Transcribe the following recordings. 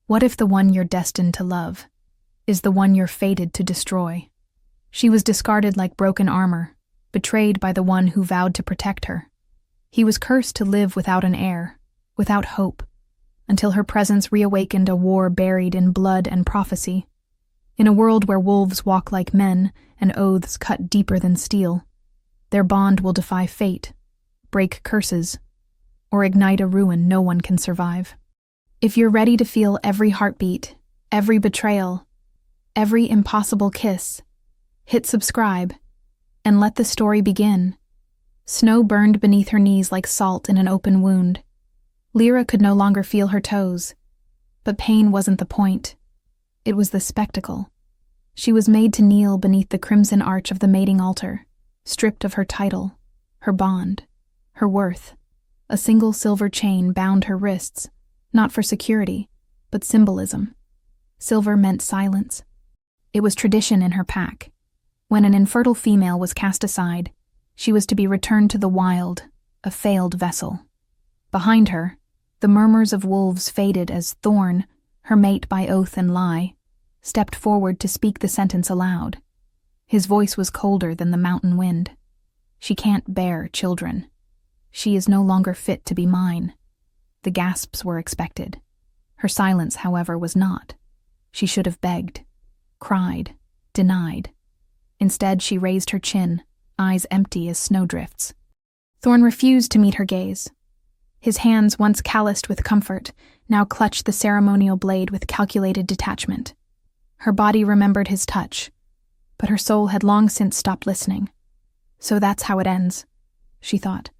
What if the one you're destined to love is the one you're fated to destroy? She was discarded like broken armor, betrayed by the one who vowed to protect her. He was cursed to live without an heir, without hope, until her presence reawakened a war buried in blood and prophecy. In a world where wolves walk like men and oaths cut deeper than steel, their bond will defy fate, break curses, or ignite a ruin no one can survive. If you're ready to feel every heartbeat, every betrayal, every impossible kiss, hit subscribe and let the story begin. Snow burned beneath her knees like salt in an open wound. Lira could no longer feel her toes, but pain wasn't the point. It was the spectacle. She was made to kneel beneath the crimson arch of the mating altar, stripped of her title, her bond, her worth. A single silver chain bound her wrists, not for security, but symbolism. Silver meant silence. It was tradition in her pack. When an infertile female was cast aside, she was to be returned to the wild, a failed vessel. Behind her, the murmurs of wolves faded as Thorn, her mate by oath and lie, stepped forward to speak the sentence aloud. His voice was colder than the mountain wind. She can't bear children. She is no longer fit to be mine. The gasps were expected. Her silence, however, was not. She should have begged, cried, denied. Instead, she raised her chin, eyes empty as snowdrifts. Thorn refused to meet her gaze. His hands, once calloused with comfort, now clutched the ceremonial blade with calculated detachment. Her body remembered his touch, but her soul had long since stopped listening. So that's how it ends, she thought.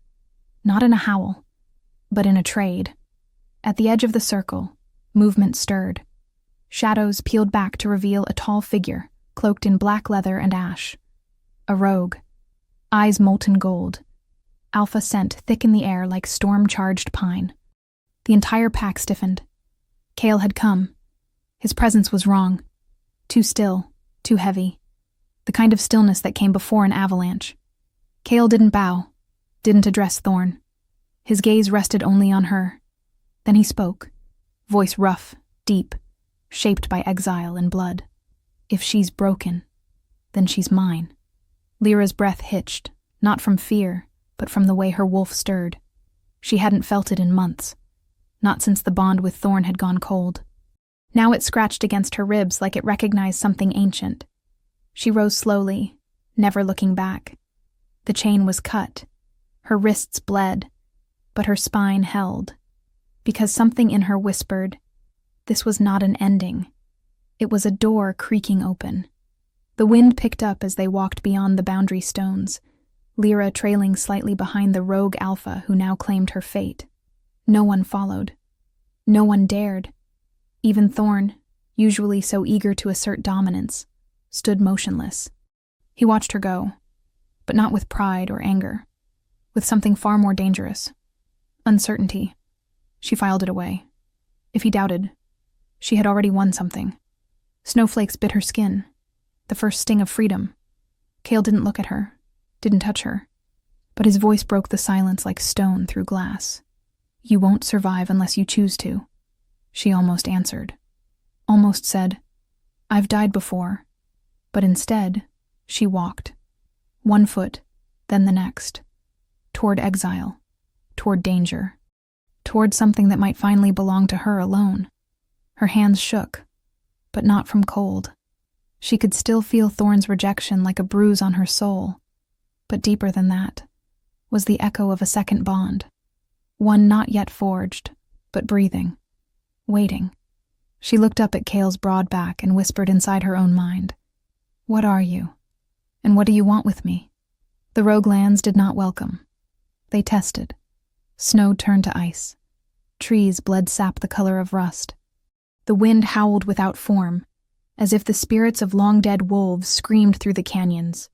Not in a howl, but in a trade. At the edge of the circle, movement stirred. Shadows peeled back to reveal a tall figure, cloaked in black leather and ash. A rogue, eyes molten gold, alpha scent thick in the air like storm-charged pine. The entire pack stiffened. Cale had come. His presence was wrong. Too still, too heavy. The kind of stillness that came before an avalanche. Cale didn't bow, didn't address Thorn. His gaze rested only on her. Then he spoke, voice rough, deep, shaped by exile and blood. If she's broken, then she's mine. Lyra's breath hitched, not from fear, but from the way her wolf stirred. She hadn't felt it in months, not since the bond with Thorn had gone cold. Now it scratched against her ribs like it recognized something ancient. She rose slowly, never looking back. The chain was cut. Her wrists bled, but her spine held, because something in her whispered, this was not an ending. It was a door creaking open. The wind picked up as they walked beyond the boundary stones, Lira trailing slightly behind the rogue alpha who now claimed her fate. No one followed. No one dared. Even Thorn, usually so eager to assert dominance, stood motionless. He watched her go, but not with pride or anger, with something far more dangerous. Uncertainty. She filed it away. If he doubted, she had already won something. Snowflakes bit her skin, the first sting of freedom. Cale didn't look at her, didn't touch her, but his voice broke the silence like stone through glass. You won't survive unless you choose to, she almost answered. Almost said, I've died before, but instead, she walked. One foot, then the next, toward exile, toward danger, toward something that might finally belong to her alone. Her hands shook, but not from cold. She could still feel Thorn's rejection like a bruise on her soul, but deeper than that was the echo of a second bond, one not yet forged, but breathing, waiting. She looked up at Cale's broad back and whispered inside her own mind, What are you? And what do you want with me? The rogue lands did not welcome. They tested. Snow turned to ice. Trees bled sap the color of rust. The wind howled without form, as if the spirits of long-dead wolves screamed through the canyons.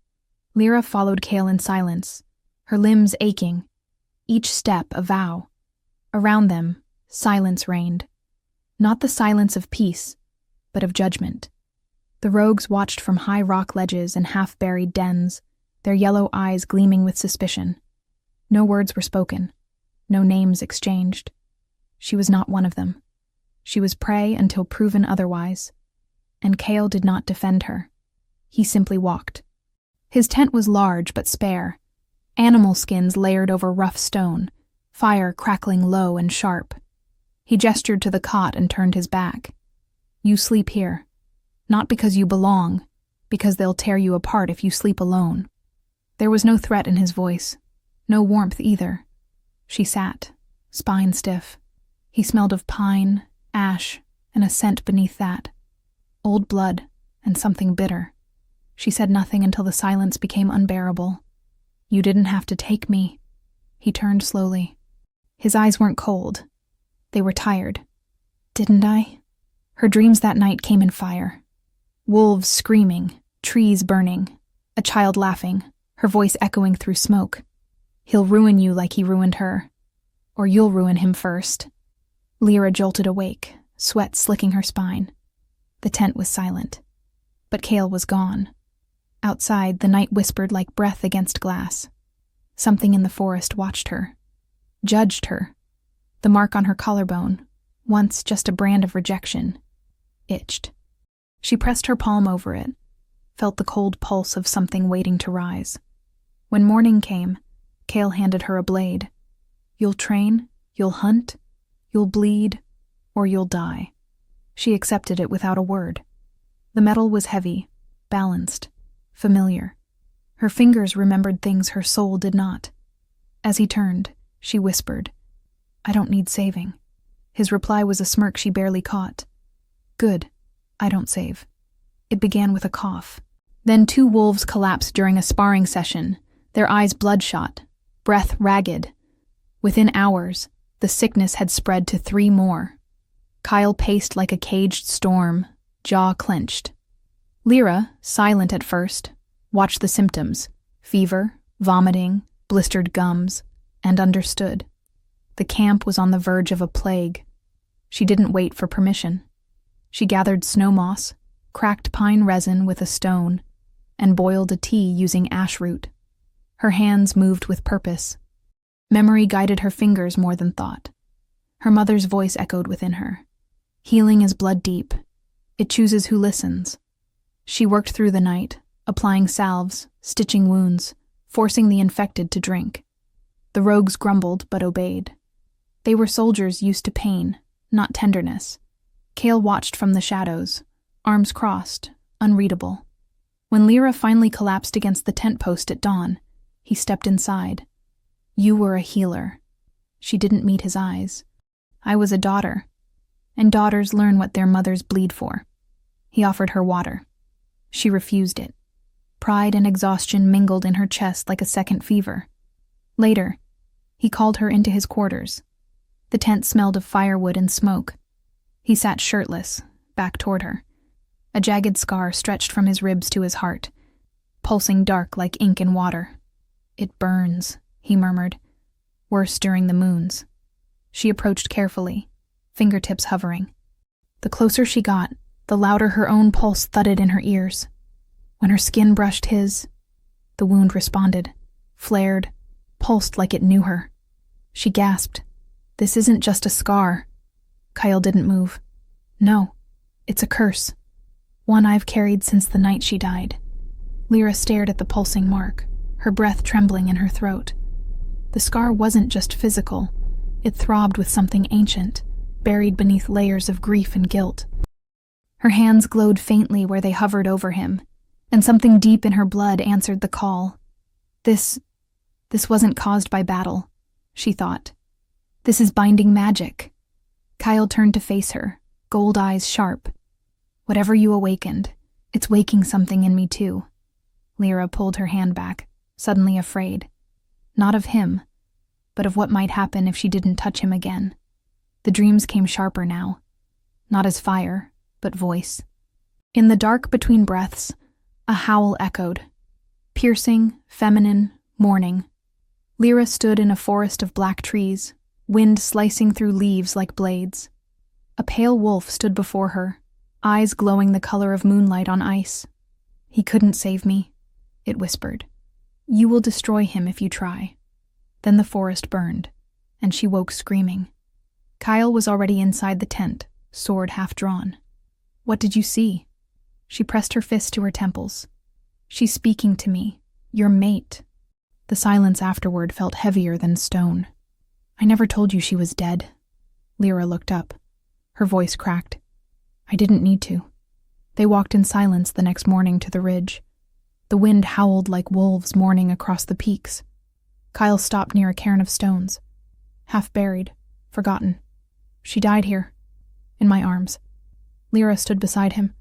Lira followed Cale in silence, her limbs aching, each step a vow. Around them, silence reigned. Not the silence of peace, but of judgment. The rogues watched from high rock ledges and half-buried dens, their yellow eyes gleaming with suspicion. No words were spoken, no names exchanged. She was not one of them. She was prey until proven otherwise. And Kale did not defend her. He simply walked. His tent was large but spare, animal skins layered over rough stone, fire crackling low and sharp. He gestured to the cot and turned his back. You sleep here. Not because you belong, because they'll tear you apart if you sleep alone. There was no threat in his voice, no warmth either. She sat, spine stiff. He smelled of pine, ash, and a scent beneath that. Old blood and something bitter. She said nothing until the silence became unbearable. You didn't have to take me. He turned slowly. His eyes weren't cold. They were tired. Didn't I? Her dreams that night came in fire. Wolves screaming, trees burning, a child laughing, her voice echoing through smoke. He'll ruin you like he ruined her. Or you'll ruin him first. Lira jolted awake, sweat slicking her spine. The tent was silent. But Kale was gone. Outside, the night whispered like breath against glass. Something in the forest watched her. Judged her. The mark on her collarbone, once just a brand of rejection, itched. She pressed her palm over it, felt the cold pulse of something waiting to rise. When morning came, Kale handed her a blade. You'll train, you'll hunt, you'll bleed, or you'll die. She accepted it without a word. The metal was heavy, balanced, familiar. Her fingers remembered things her soul did not. As he turned, she whispered, I don't need saving. His reply was a smirk she barely caught. Good, I don't save. It began with a cough. Then 2 wolves collapsed during a sparring session, their eyes bloodshot, breath ragged. Within hours, the sickness had spread to 3 more. Kyle paced like a caged storm, jaw clenched. Lira, silent at first, watched the symptoms, fever, vomiting, blistered gums, and understood. The camp was on the verge of a plague. She didn't wait for permission. She gathered snow moss, cracked pine resin with a stone, and boiled a tea using ash root. Her hands moved with purpose. Memory guided her fingers more than thought. Her mother's voice echoed within her. Healing is blood deep. It chooses who listens. She worked through the night, applying salves, stitching wounds, forcing the infected to drink. The rogues grumbled but obeyed. They were soldiers used to pain, not tenderness. Kale watched from the shadows, arms crossed, unreadable. When Lira finally collapsed against the tent post at dawn, he stepped inside. You were a healer. She didn't meet his eyes. I was a daughter, and daughters learn what their mothers bleed for. He offered her water. She refused it. Pride and exhaustion mingled in her chest like a second fever. Later, he called her into his quarters. The tent smelled of firewood and smoke. He sat shirtless, back toward her. A jagged scar stretched from his ribs to his heart, pulsing dark like ink in water. It burns, he murmured, worse during the moons. She approached carefully, fingertips hovering. The closer she got, the louder her own pulse thudded in her ears. When her skin brushed his, the wound responded, flared, pulsed like it knew her. She gasped. This isn't just a scar. Kyle didn't move. No, it's a curse. One I've carried since the night she died. Lira stared at the pulsing mark, her breath trembling in her throat. The scar wasn't just physical. It throbbed with something ancient, buried beneath layers of grief and guilt. Her hands glowed faintly where they hovered over him, and something deep in her blood answered the call. This wasn't caused by battle, she thought. This is binding magic. Kyle turned to face her, gold eyes sharp. Whatever you awakened, it's waking something in me too. Lira pulled her hand back, suddenly afraid. Not of him, but of what might happen if she didn't touch him again. The dreams came sharper now. Not as fire, but voice. In the dark between breaths, a howl echoed. Piercing, feminine, mourning. Lira stood in a forest of black trees, wind slicing through leaves like blades. A pale wolf stood before her, eyes glowing the color of moonlight on ice. He couldn't save me, it whispered. You will destroy him if you try. Then the forest burned, and she woke screaming. Kyle was already inside the tent, sword half drawn. "What did you see?" She pressed her fist to her temples. "She's speaking to me. Your mate." The silence afterward felt heavier than stone. "I never told you she was dead." Lira looked up. Her voice cracked. "I didn't need to." They walked in silence the next morning to the ridge. The wind howled like wolves mourning across the peaks. Kyle stopped near a cairn of stones. Half buried, forgotten. "She died here, in my arms." Lira stood beside him,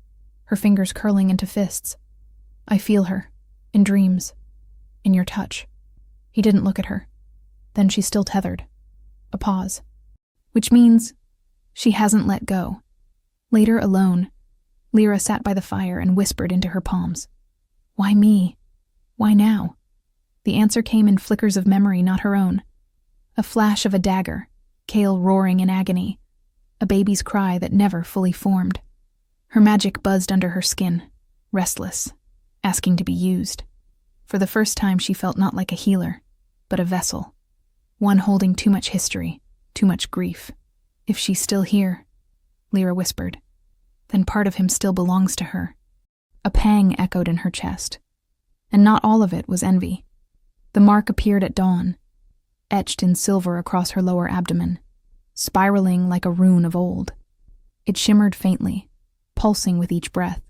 her fingers curling into fists. "I feel her, in dreams, in your touch." He didn't look at her. Then she's still tethered. A pause. "Which means she hasn't let go." Later, alone, Lira sat by the fire and whispered into her palms. "Why me? Why now?" The answer came in flickers of memory not her own. A flash of a dagger, Kale roaring in agony, a baby's cry that never fully formed. Her magic buzzed under her skin, restless, asking to be used. For the first time she felt not like a healer, but a vessel, one holding too much history, too much grief. "If she's still here," Lira whispered, "then part of him still belongs to her." A pang echoed in her chest, and not all of it was envy. The mark appeared at dawn, etched in silver across her lower abdomen, spiraling like a rune of old. It shimmered faintly, pulsing with each breath.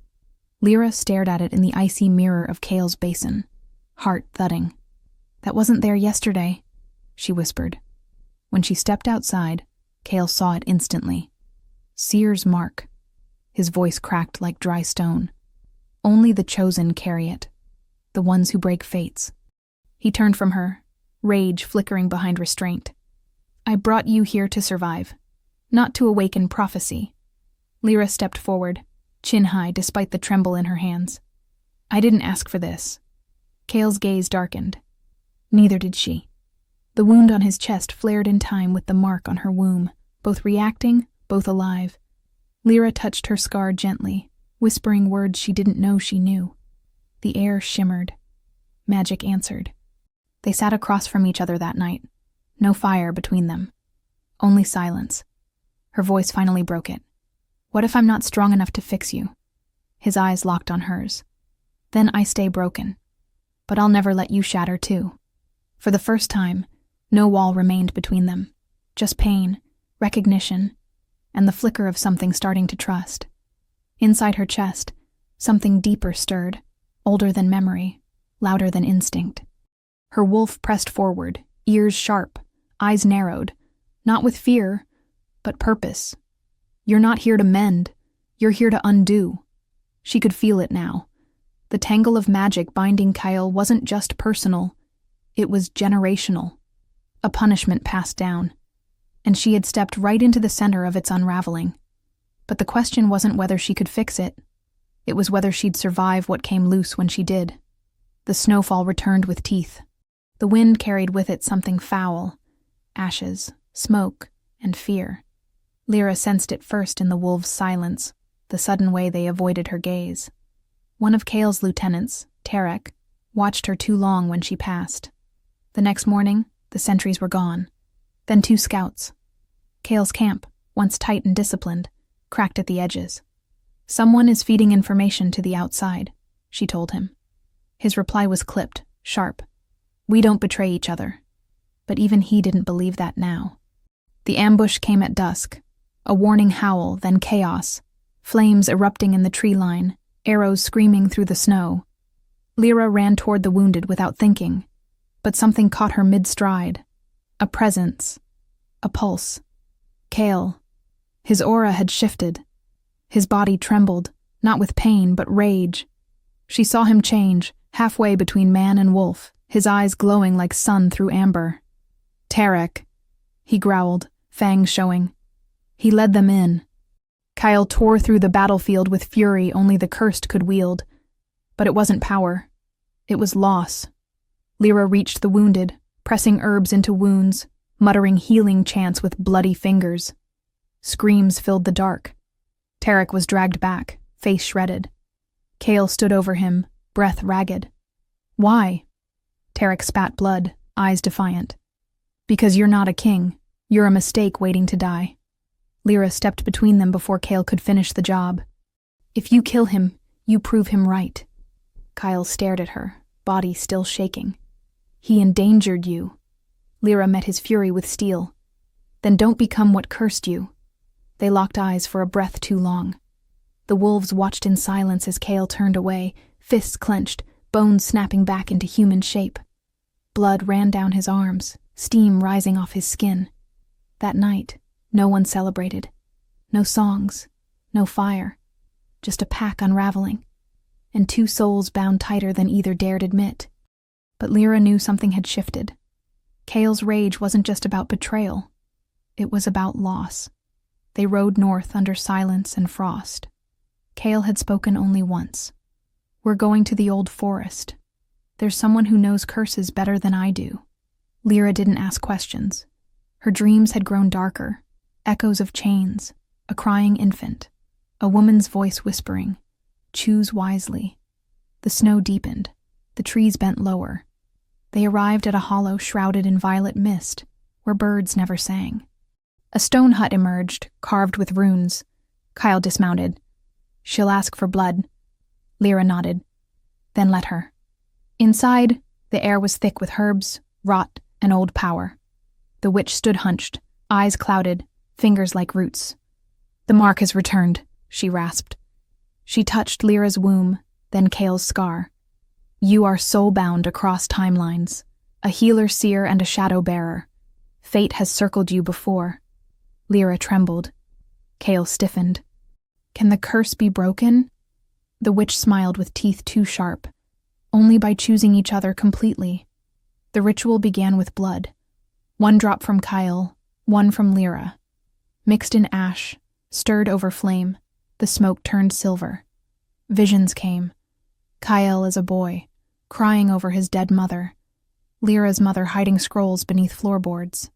Lira stared at it in the icy mirror of Kale's basin, heart thudding. "That wasn't there yesterday," she whispered. When she stepped outside, Kale saw it instantly. Seer's mark. His voice cracked like dry stone. "Only the chosen carry it, the ones who break fates." He turned from her, rage flickering behind restraint. "I brought you here to survive, not to awaken prophecy." Lira stepped forward, chin high despite the tremble in her hands. "I didn't ask for this." Kale's gaze darkened. Neither did she. The wound on his chest flared in time with the mark on her womb, both reacting, both alive. Lira touched her scar gently, whispering words she didn't know she knew. The air shimmered. Magic answered. They sat across from each other that night. No fire between them. Only silence. Her voice finally broke it. "What if I'm not strong enough to fix you?" His eyes locked on hers. "Then I stay broken. But I'll never let you shatter too." For the first time, no wall remained between them. Just pain, recognition, and the flicker of something starting to trust. Inside her chest, something deeper stirred, older than memory, louder than instinct. Her wolf pressed forward, ears sharp, eyes narrowed, not with fear, but purpose. "You're not here to mend, you're here to undo." She could feel it now. The tangle of magic binding Kyle wasn't just personal, it was generational. A punishment passed down, and she had stepped right into the center of its unraveling. But the question wasn't whether she could fix it. It was whether she'd survive what came loose when she did. The snowfall returned with teeth. The wind carried with it something foul, ashes, smoke, and fear. Lira sensed it first in the wolves' silence, the sudden way they avoided her gaze. One of Kale's lieutenants, Tarek, watched her too long when she passed. The next morning, the sentries were gone. Then 2 scouts. Kale's camp, once tight and disciplined, cracked at the edges. "Someone is feeding information to the outside," she told him. His reply was clipped, sharp. "We don't betray each other." But even he didn't believe that now. The ambush came at dusk. A warning howl, then chaos. Flames erupting in the tree line, arrows screaming through the snow. Lira ran toward the wounded without thinking, but something caught her mid-stride. A presence. A pulse. Kale. His aura had shifted. His body trembled, not with pain, but rage. She saw him change, halfway between man and wolf, his eyes glowing like sun through amber. "Tarek," he growled, fangs showing. He led them in. Kyle tore through the battlefield with fury only the cursed could wield. But it wasn't power. It was loss. Lira reached the wounded, pressing herbs into wounds, muttering healing chants with bloody fingers. Screams filled the dark. Tarek was dragged back, face shredded. Kale stood over him, breath ragged. "Why?" Tarek spat blood, eyes defiant. "Because you're not a king. You're a mistake waiting to die." Lira stepped between them before Kale could finish the job. If you kill him, you prove him right. Kyle stared at her, body still shaking. He endangered you. Lira met his fury with steel. Then don't become what cursed you. They locked eyes for a breath too long. The wolves watched in silence as Kale turned away, fists clenched, bones snapping back into human shape. Blood ran down his arms, steam rising off his skin. That night, no one celebrated. No songs, no fire. Just a pack unraveling, and two souls bound tighter than either dared admit. But Lira knew something had shifted. Kale's rage wasn't just about betrayal. It was about loss. They rode north under silence and frost. Kale had spoken only once. We're going to the old forest. There's someone who knows curses better than I do. Lira didn't ask questions. Her dreams had grown darker, echoes of chains, a crying infant, a woman's voice whispering, choose wisely. The snow deepened. The trees bent lower. They arrived at a hollow shrouded in violet mist, where birds never sang. A stone hut emerged, carved with runes. Kyle dismounted. She'll ask for blood. Lira nodded. Then let her. Inside, the air was thick with herbs, rot, and old power. The witch stood hunched, eyes clouded, fingers like roots. The mark has returned, she rasped. She touched Lira's womb, then Kale's scar. You are soul-bound across timelines, a healer seer and a shadow bearer. Fate has circled you before. Lira trembled. Kale stiffened. Can the curse be broken? The witch smiled with teeth too sharp. Only by choosing each other completely. The ritual began with blood. One drop from Kyle, one from Lira. Mixed in ash, stirred over flame, the smoke turned silver. Visions came. Kyle as a boy, crying over his dead mother. Lira's mother hiding scrolls beneath floorboards.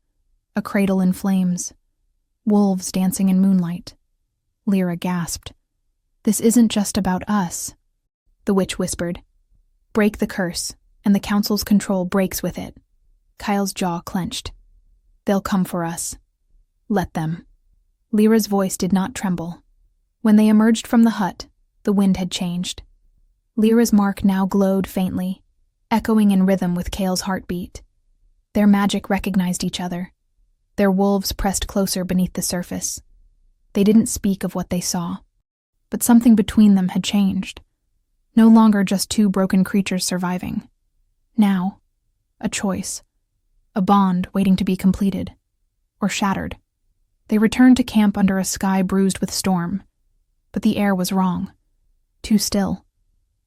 A cradle in flames. Wolves dancing in moonlight. Lira gasped. This isn't just about us. The witch whispered. Break the curse, and the council's control breaks with it. Kyle's jaw clenched. They'll come for us. Let them. Lira's voice did not tremble. When they emerged from the hut, the wind had changed. Lira's mark now glowed faintly, echoing in rhythm with Kale's heartbeat. Their magic recognized each other. Their wolves pressed closer beneath the surface. They didn't speak of what they saw, but something between them had changed. No longer just two broken creatures surviving. Now, a choice. A bond waiting to be completed. Or shattered. They returned to camp under a sky bruised with storm. But the air was wrong. Too still.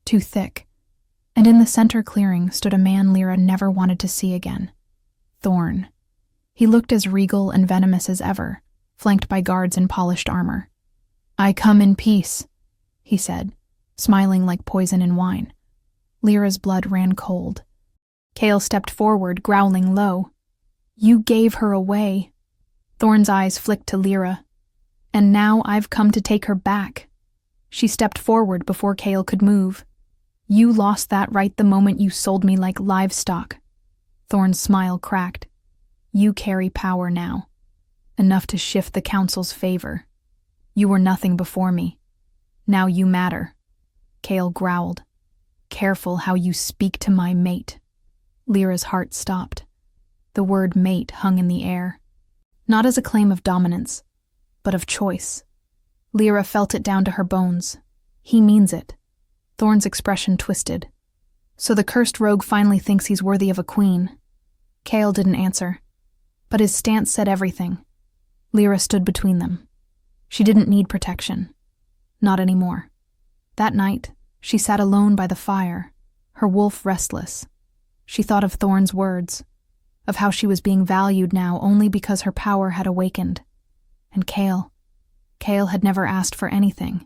Too thick. And in the center clearing stood a man Lira never wanted to see again. Thorn. He looked as regal and venomous as ever, flanked by guards in polished armor. I come in peace, he said, smiling like poison in wine. Lira's blood ran cold. Kale stepped forward, growling low. You gave her away. Thorn's eyes flicked to Lira. And now I've come to take her back. She stepped forward before Kale could move. You lost that right the moment you sold me like livestock. Thorn's smile cracked. You carry power now. Enough to shift the council's favor. You were nothing before me. Now you matter. Kale growled. Careful how you speak to my mate. Lira's heart stopped. The word mate hung in the air. Not as a claim of dominance, but of choice. Lira felt it down to her bones. He means it. Thorn's expression twisted. So the cursed rogue finally thinks he's worthy of a queen. Kale didn't answer, but his stance said everything. Lira stood between them. She didn't need protection. Not anymore. That night, she sat alone by the fire, her wolf restless. She thought of Thorn's words, of how she was being valued now only because her power had awakened. And Kale had never asked for anything.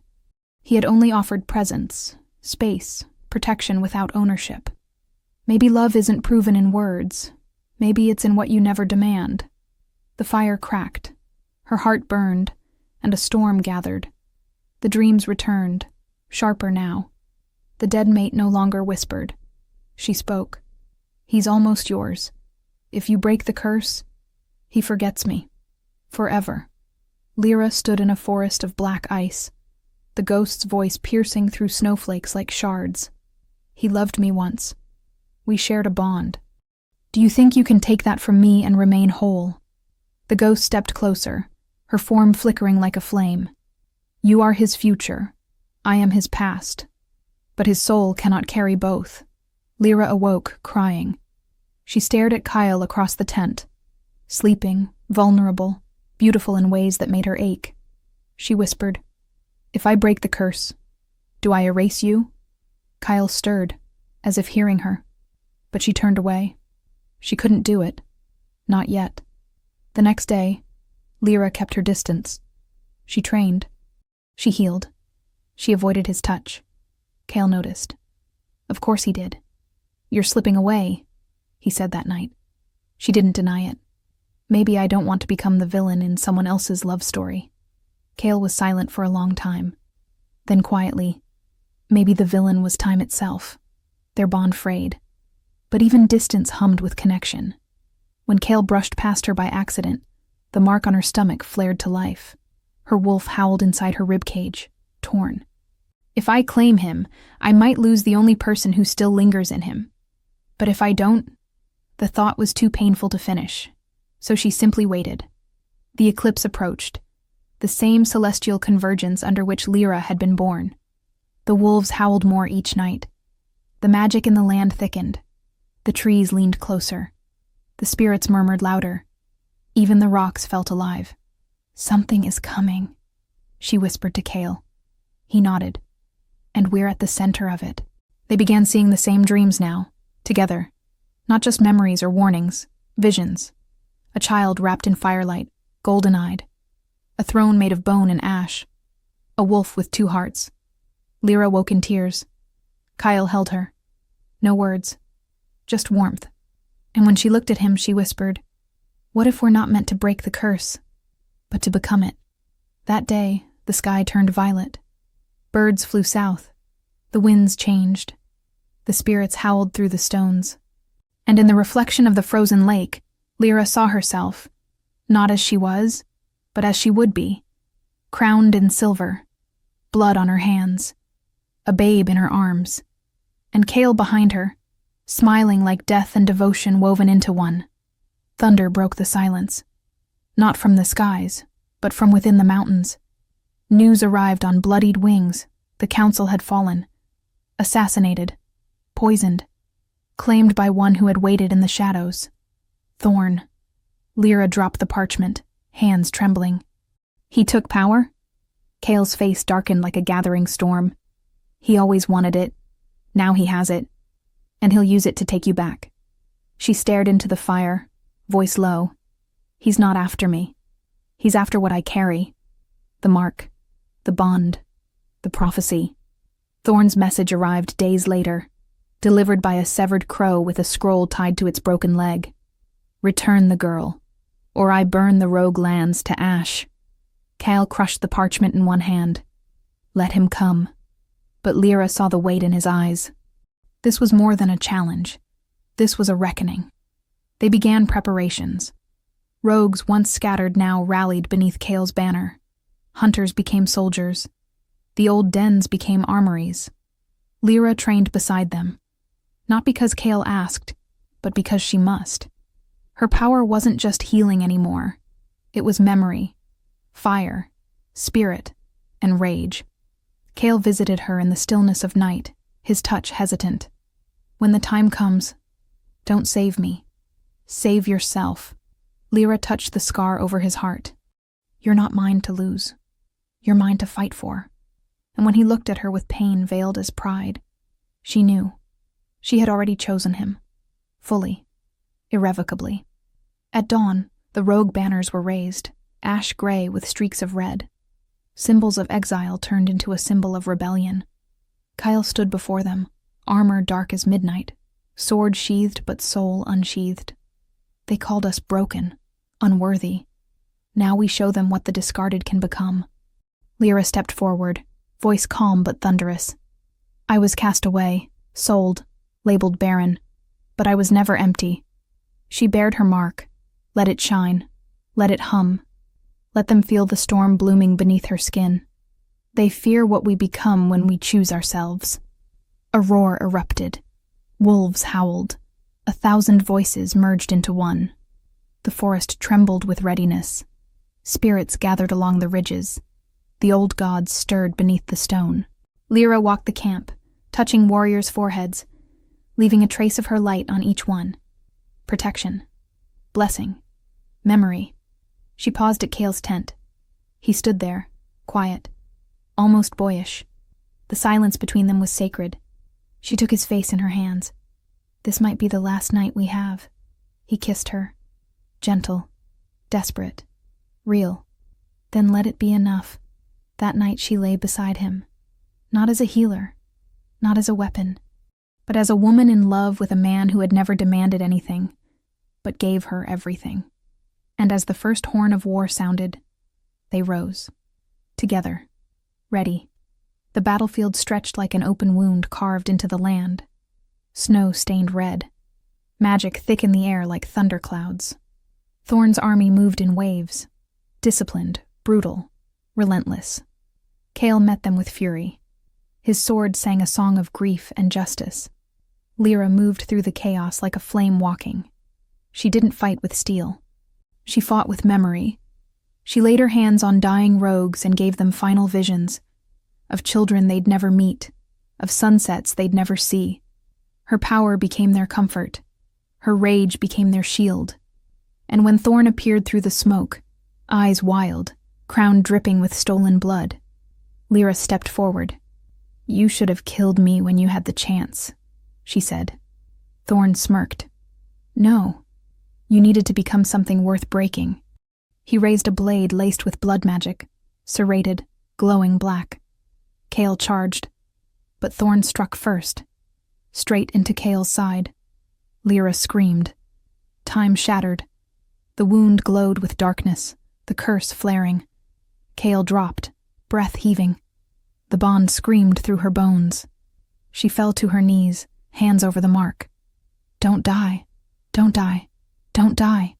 He had only offered presence, space, protection without ownership. Maybe love isn't proven in words. Maybe it's in what you never demand. The fire cracked. Her heart burned, and a storm gathered. The dreams returned, sharper now. The dead mate no longer whispered. She spoke. He's almost yours. If you break the curse, he forgets me. Forever. Lira stood in a forest of black ice, the ghost's voice piercing through snowflakes like shards. He loved me once. We shared a bond. Do you think you can take that from me and remain whole? The ghost stepped closer, her form flickering like a flame. You are his future. I am his past. But his soul cannot carry both. Lira awoke, crying. She stared at Kyle across the tent, sleeping, vulnerable, beautiful in ways that made her ache. She whispered, "If I break the curse, do I erase you?" Kyle stirred, as if hearing her, but she turned away. She couldn't do it. Not yet. The next day, Lira kept her distance. She trained. She healed. She avoided his touch. Kale noticed. Of course he did. "You're slipping away," he said that night. She didn't deny it. "Maybe I don't want to become the villain in someone else's love story." Kale was silent for a long time. Then quietly, maybe the villain was time itself. Their bond frayed. But even distance hummed with connection. When Kale brushed past her by accident, the mark on her stomach flared to life. Her wolf howled inside her ribcage, torn. If I claim him, I might lose the only person who still lingers in him. But if I don't, the thought was too painful to finish. So she simply waited. The eclipse approached, the same celestial convergence under which Lira had been born. The wolves howled more each night. The magic in the land thickened. The trees leaned closer. The spirits murmured louder. Even the rocks felt alive. "Something is coming," she whispered to Kale. He nodded. "And we're at the center of it." They began seeing the same dreams now, together. Not just memories or warnings, visions. A child wrapped in firelight, golden-eyed. A throne made of bone and ash. A wolf with two hearts. Lira woke in tears. Kyle held her. No words. Just warmth. And when she looked at him, she whispered, "What if we're not meant to break the curse, but to become it?" That day, the sky turned violet. Birds flew south. The winds changed. The spirits howled through the stones. And in the reflection of the frozen lake, Lira saw herself, not as she was, but as she would be, crowned in silver, blood on her hands, a babe in her arms, and Kale behind her, smiling like death and devotion woven into one. Thunder broke the silence, not from the skies, but from within the mountains. News arrived on bloodied wings. The council had fallen, assassinated, poisoned, claimed by one who had waited in the shadows. Thorn. Lira dropped the parchment, hands trembling. "He took power?" Kale's face darkened like a gathering storm. "He always wanted it. Now he has it. And he'll use it to take you back." She stared into the fire, voice low. "He's not after me. He's after what I carry. The mark. The bond. The prophecy." Thorn's message arrived days later, delivered by a severed crow with a scroll tied to its broken leg. "Return the girl, or I burn the rogue lands to ash." Kale crushed the parchment in one hand. "Let him come." But Lira saw the weight in his eyes. This was more than a challenge. This was a reckoning. They began preparations. Rogues once scattered now rallied beneath Kale's banner. Hunters became soldiers. The old dens became armories. Lira trained beside them. Not because Kale asked, but because she must. Her power wasn't just healing anymore. It was memory, fire, spirit, and rage. Kale visited her in the stillness of night, his touch hesitant. "When the time comes, don't save me. Save yourself." Lira touched the scar over his heart. "You're not mine to lose. You're mine to fight for." And when he looked at her with pain veiled as pride, she knew. She had already chosen him. Fully. Irrevocably. At dawn, the rogue banners were raised, ash gray with streaks of red. Symbols of exile turned into a symbol of rebellion. Kyle stood before them, armor dark as midnight, sword sheathed but soul unsheathed. "They called us broken, unworthy. Now we show them what the discarded can become." Lira stepped forward, voice calm but thunderous. "I was cast away, sold, labeled barren, but I was never empty." She bared her mark. Let it shine. Let it hum. Let them feel the storm blooming beneath her skin. They fear what we become when we choose ourselves. A roar erupted. Wolves howled. 1,000 voices merged into one. The forest trembled with readiness. Spirits gathered along the ridges. The old gods stirred beneath the stone. Lira walked the camp, touching warriors' foreheads, leaving a trace of her light on each one. Protection. Blessing. Memory. She paused at Cale's tent. He stood there, quiet, almost boyish. The silence between them was sacred. She took his face in her hands. This might be the last night we have. He kissed her. Gentle, desperate, real. Then let it be enough. That night she lay beside him. Not as a healer, not as a weapon, but as a woman in love with a man who had never demanded anything, but gave her everything. And as the first horn of war sounded, they rose. Together. Ready. The battlefield stretched like an open wound carved into the land. Snow stained red. Magic thick in the air like thunderclouds. Thorn's army moved in waves. Disciplined, brutal, relentless. Cale met them with fury. His sword sang a song of grief and justice. Lira moved through the chaos like a flame walking. She didn't fight with steel. She fought with memory. She laid her hands on dying rogues and gave them final visions, of children they'd never meet, of sunsets they'd never see. Her power became their comfort. Her rage became their shield. And when Thorn appeared through the smoke, eyes wild, crown dripping with stolen blood, Lira stepped forward. "You should have killed me when you had the chance," she said. Thorn smirked. "No, you needed to become something worth breaking." He raised a blade laced with blood magic, serrated, glowing black. Cale charged, but Thorn struck first, straight into Cale's side. Lira screamed. Time shattered. The wound glowed with darkness, the curse flaring. Cale dropped, breath heaving. The bond screamed through her bones. She fell to her knees, hands over the mark. "Don't die. Don't die. Don't die."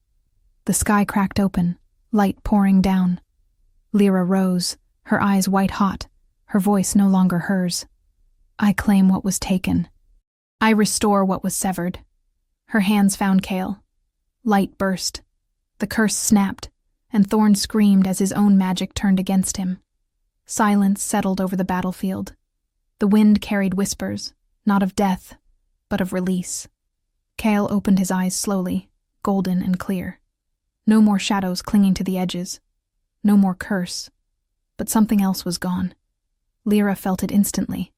The sky cracked open, light pouring down. Lira rose, her eyes white-hot, her voice no longer hers. "I claim what was taken. I restore what was severed." Her hands found Cale. Light burst. The curse snapped, and Thorn screamed as his own magic turned against him. Silence settled over the battlefield. The wind carried whispers, not of death, but of release. Cale opened his eyes slowly, golden and clear. No more shadows clinging to the edges. No more curse. But something else was gone. Lira felt it instantly.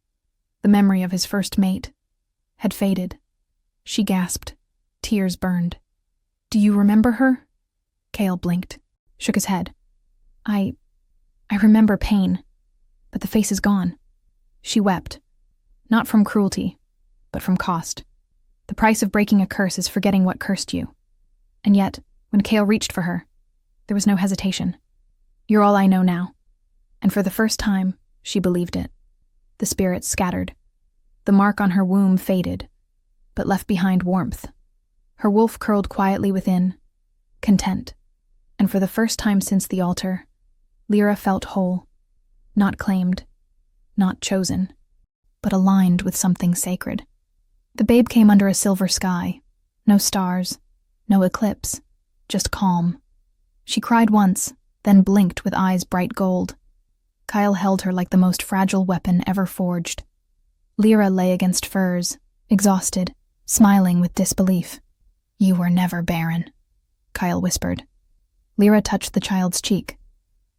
The memory of his first mate had faded. She gasped. Tears burned. "Do you remember her?" Cale blinked, shook his head. I remember pain, but the face is gone." She wept. Not from cruelty, but from cost. The price of breaking a curse is forgetting what cursed you. And yet, when Cale reached for her, there was no hesitation. "You're all I know now." And for the first time, she believed it. The spirits scattered. The mark on her womb faded, but left behind warmth. Her wolf curled quietly within, content. And for the first time since the altar, Lira felt whole, not claimed, not chosen, but aligned with something sacred. The babe came under a silver sky, no stars, no eclipse, just calm. She cried once, then blinked with eyes bright gold. Kyle held her like the most fragile weapon ever forged. Lira lay against furs, exhausted, smiling with disbelief. "You were never barren," Kyle whispered. Lira touched the child's cheek.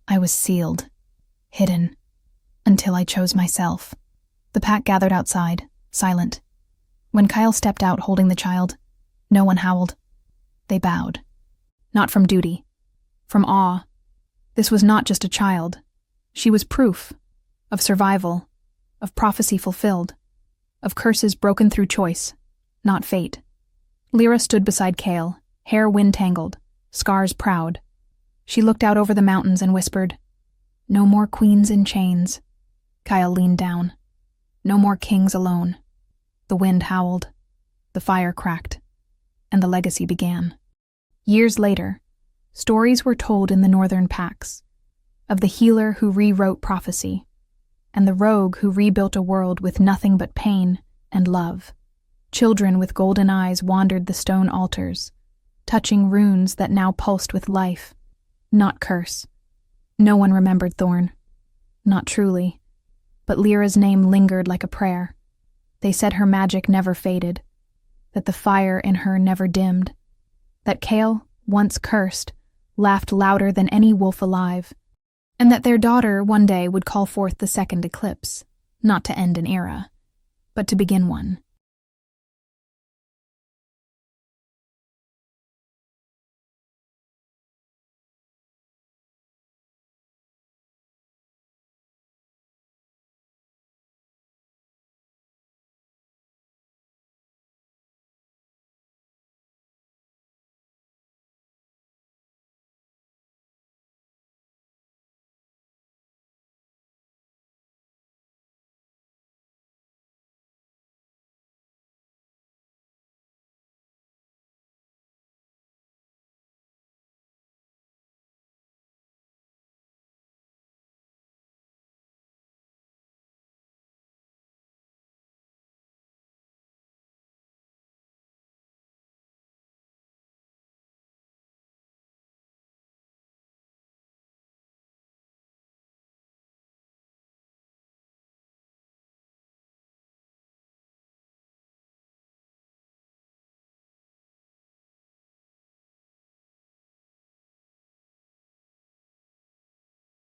"I was sealed, hidden, until I chose myself." The pack gathered outside, silent. When Kyle stepped out holding the child, no one howled. They bowed. Not from duty, from awe. This was not just a child. She was proof of survival, of prophecy fulfilled, of curses broken through choice, not fate. Lira stood beside Cale, hair wind-tangled, scars proud. She looked out over the mountains and whispered, "No more queens in chains." Kyle leaned down. "No more kings alone." The wind howled. The fire cracked. And the legacy began. Years later, Stories were told in the northern packs, of the healer who rewrote prophecy, and the rogue who rebuilt a world with nothing but pain and love. Children with golden eyes wandered the stone altars, touching runes that now pulsed with life, not curse. No one remembered Thorn. Not truly, but Lira's name lingered like a prayer. They said her magic never faded, that the fire in her never dimmed, that Kale, once cursed, laughed louder than any wolf alive, and that their daughter one day would call forth the second eclipse, not to end an era, but to begin one.